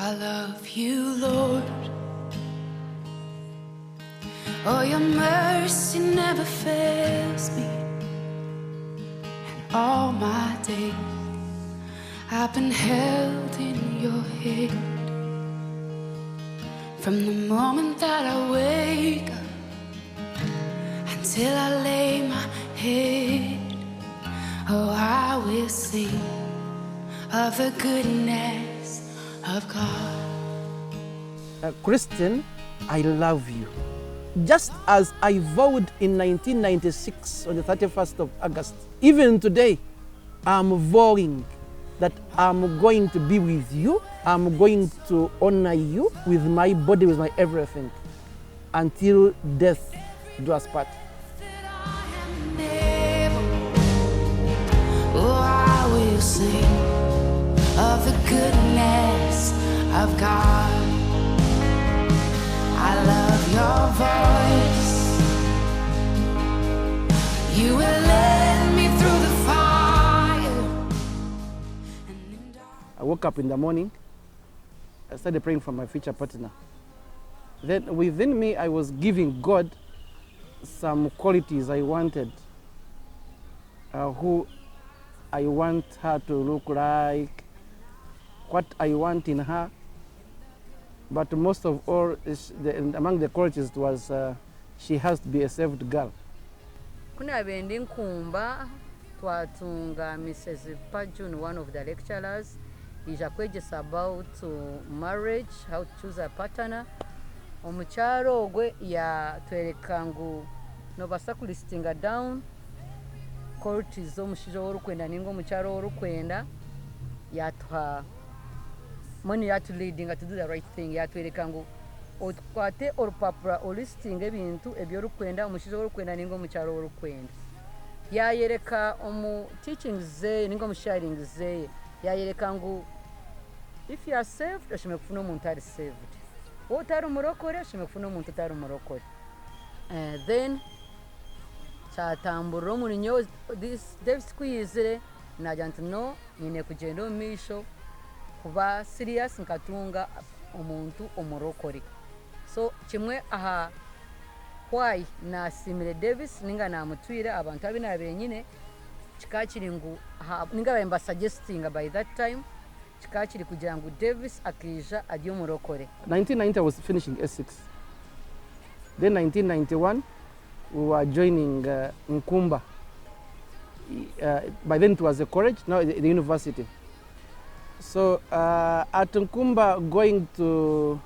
I love you, Lord. Oh, your mercy never fails me. And all my days I've been held in your hand. From the moment that I wake up until I lay my head, oh, I will sing of the goodness of God. Christian, I love you. Just as I vowed in 1996 on the 31st of August, even today, I'm vowing that I'm going to be with you. I'm going to honor you with my body, with my everything, until death do us part. Oh, I will sing of the goodness of God. I love your voice. You will lead me through the fire. I woke up in the morning. I started praying for my future partner. Then within me, I was giving God some qualities I wanted, who I want her to look like, what I want in her. But most of all, among the qualities was she has to be a saved girl. Kuna bendi nkumba twatunga Mrs. Pajun, one of the lecturers, is about marriage, how to choose a partner. Omucharo ogwe ya twerekangu no basakulistinga down qualities zo mushijo worukwenda ningo mucharo worukwenda yatwa money yatu leading to do the right thing. Yatwerekangu otkwate orupapura olisting ebintu ebyorukwenda omushijo worukwenda ningo mucharo worukwenda. Yayereka omu teaching ze ningo musharing ze yayerekangu if you are saved ashime kufuna omuntu ari saved. Otari umurokore ashime kufuna omuntu utari umurokore. Then chatambura omurinyo this Davis kwizire najantu no nyine kugenda omisho kuba serious nkatunga omuntu omurokore. So kimwe aha why na simile Davis ninga namutwira abantu abina abenyine kikakiri ngu ninga bemba suggesting by that time kikakiri kugira ngu Davis akija adyo murokore. 1990 I was finishing S6. Then 1991 we were joining Nkumba. By then it was a college, now the university. So at Nkumba, going to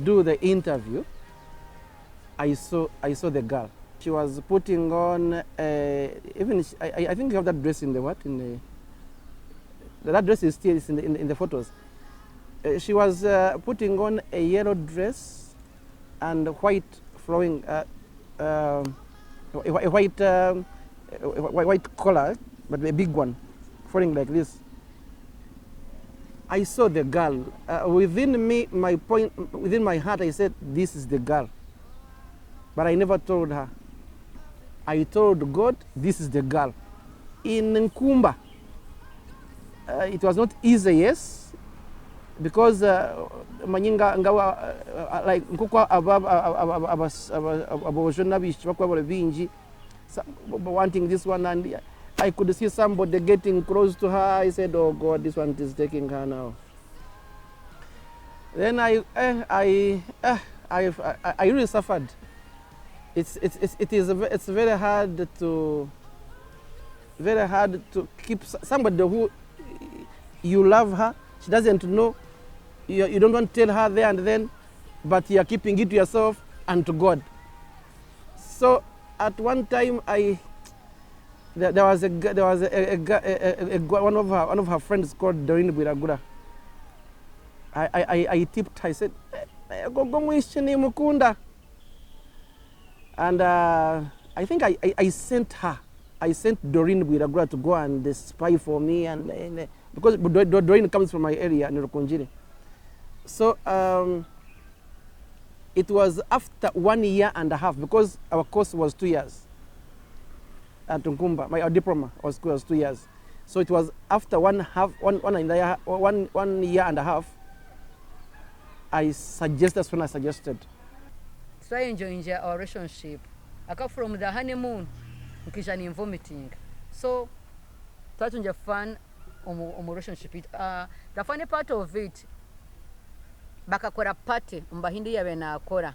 do the interview, I saw the girl. She was putting on I think you have that dress in the what in the that dress is still in the photos. She was putting on a yellow dress and white flowing white collar, but a big one, falling like this. I saw the girl. Within me, within my heart, I said, this is the girl. But I never told her. I told God, this is the girl. In Nkumba, it was not easy, yes, because manyinga ngawa like nkukwa abashona bishwa binji wanting this one, and I could see somebody getting close to her. I said, oh God, this one is taking her now. Then I really suffered. It's very hard to keep somebody who you love her. She doesn't know. You don't want to tell her there and then, but you are keeping it to yourself and to God. So at one time, there was one of her friends called Doreen Biragura. I tipped her. I said, "Go mukunda." And I think I sent her. I sent Doreen Biragura to go and spy for me, and because Doreen comes from my area, Nirokonjiri. So it was after 1 year and a half, because our course was 2 years at Nkumba. Our diploma was 2 years. So it was after 1 year and a half, that's when I suggested. Try enjoying our relationship. I come from the honeymoon, nkisha ni vomiting. So, try to enjoy fun on relationship. The funny part of it, bakakora party, mbahindi ya bena akora,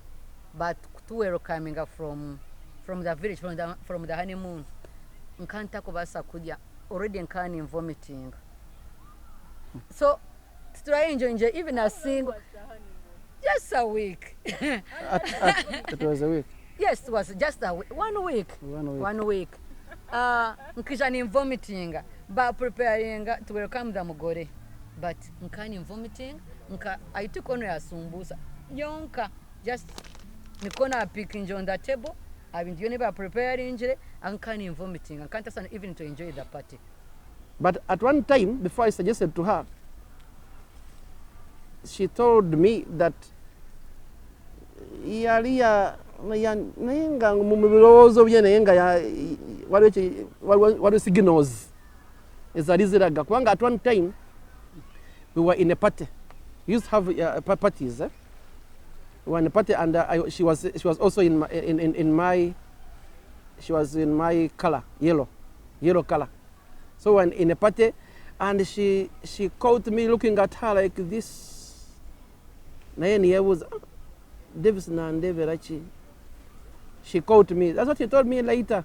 but two were coming from the village, from the honeymoon. Nkanta kubasa kudya, already nkani vomiting. So, try enjoying even a single. Just a week. It was a week. Yes, it was just a week. 1 week. 1 week. Nkisha ni vomiting. But preparing to welcome the mugore. But nkani vomiting. I took on a sumbusa. Yonka. Just nikona picking on the table. I've been doing about preparing injury. Nkani vomiting. I can't even to enjoy the party. But at one time, before I suggested to her, she told me that what signals is at one time we were in a party. We used to have parties. We were in a party, and she was also in my color, yellow color. So when in a party, and she caught me looking at her like this. I was Davis and David. She called me. That's what she told me later.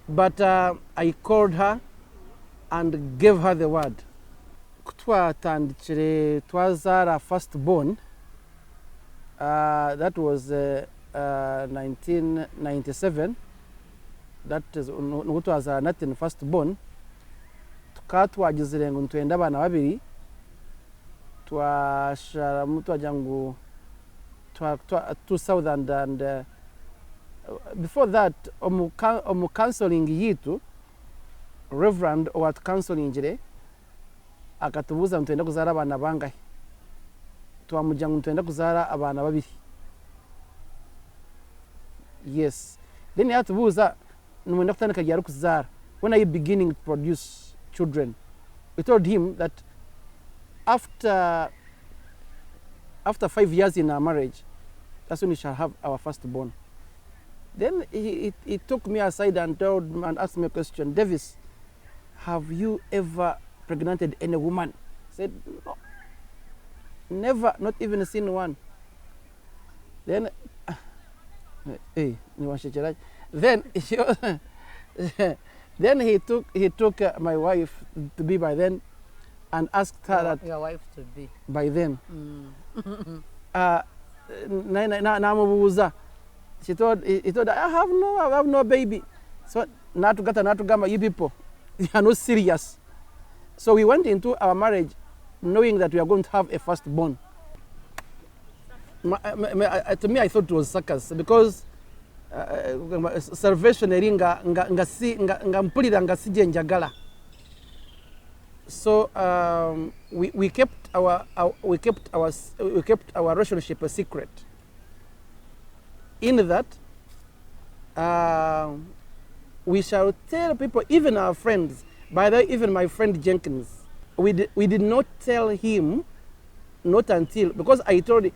But I called her and gave her the word. It was our firstborn. That was 1997. That was not in firstborn. Tukatwagize ngo ntwenda abana babiri. Twashara mtu ajangu 2000 and before that counseling yitu reverend what counseling jire akatubuza ntwenda kuzara abana bangahe twamujanga ntwenda kuzara abana babiri. Yes, then yatubuza numwenda kutandika gyari kuzara. When are you beginning to produce children? We told him that after 5 years in our marriage, that's when we shall have our firstborn. Then he took me aside and asked me a question. Davis, have you ever pregnanted any woman? I said, no. Never, not even seen one. Then, then he took my wife to be by then, and asked her that your wife to be by then. He told I have no baby. So natugamba, you people, you are not serious. So we went into our marriage knowing that we are going to have a firstborn. To me, I thought it was circus because salvation eringa mpulira nga sije njagala. So we kept our relationship a secret. In that, we shall tell people, even our friends. By the way, even my friend Jenkins, we did not tell him, not until, because I told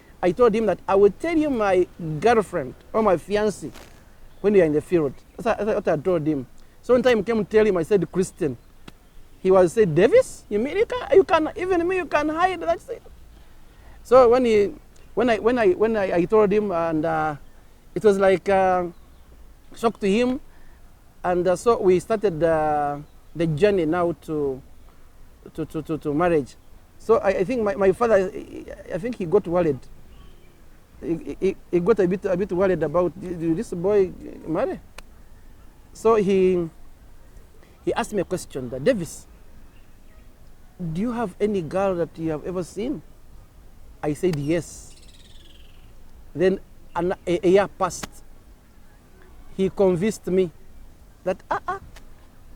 him that I would tell you my girlfriend or my fiancé when we are in the field. That's what I told him. So one time I came to tell him, I said, Christian. He was said, Davis, you mean you can even me you can hide? That's it. So when I told him, and it was like shock to him, and so we started the journey now to marriage. So I think my father, I think he got worried. He got a bit worried about this boy marry. So he asked me a question, that Davis, do you have any girl that you have ever seen? I said yes. Then a year passed. He convinced me that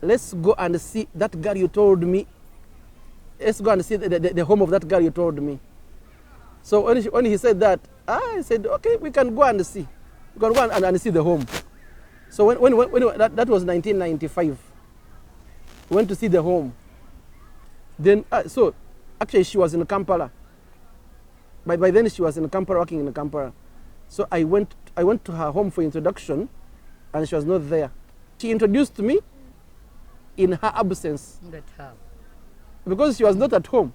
let's go and see that girl you told me. Let's go and see the home of that girl you told me. So when he said that, I said, okay, we can go and see. We can go and see the home. So when that was 1995. We went to see the home. Then, so actually she was in Kampala. By then she was in Kampala, working in Kampala. So I went to her home for introduction, and she was not there. She introduced me in her absence. That's how. Because she was not at home.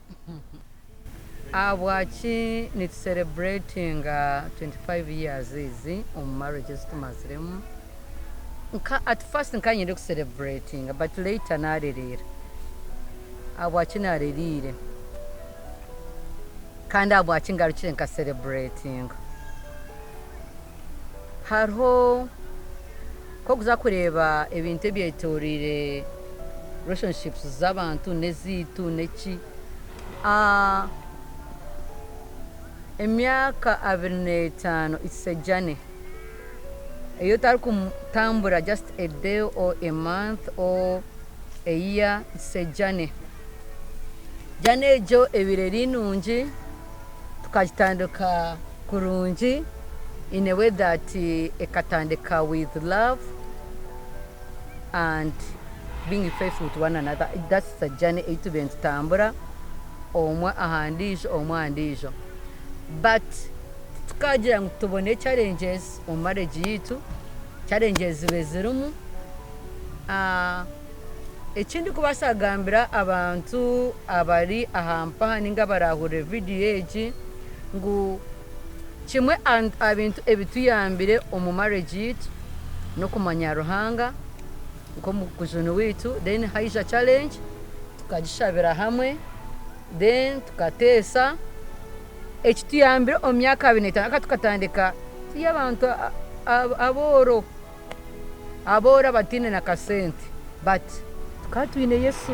Awachi is celebrating 25 years easy on marriages to Muslim. At first nkanye ndo celebrating, but later narerera. Awachi narerire. Kandi awachi ngarukire nka celebrating. Hariho ko kuza kureba ebintu ebyetorire relationships z'abantu nezitu neki emyaka 25 it's a journey. Eyo tari kutambura just a day or a month or a year, it's a journey. Journey ejo ebireri nungi tukagitandika kurungi in a way that ekatandika with love and being faithful to one another. That's the journey to be entambura omwe ahandijo omwe ahandijo. But tukagira ngo tubone challenges mu marriage yitu, challenges zibe zirumu. Ekindi kubasagambira abantu abari ahampa ninga barahure video egi ngo kimwe abintu ebituyambire omu marriage yitu no kumanya ruhanga nko mu kujunu witu, then haija challenge tukagishabira hamwe, then tukatesa ekituyambire omu myaka 25 tukatandika y'abantu aboro batine na kasente, but tukatwine Yesu.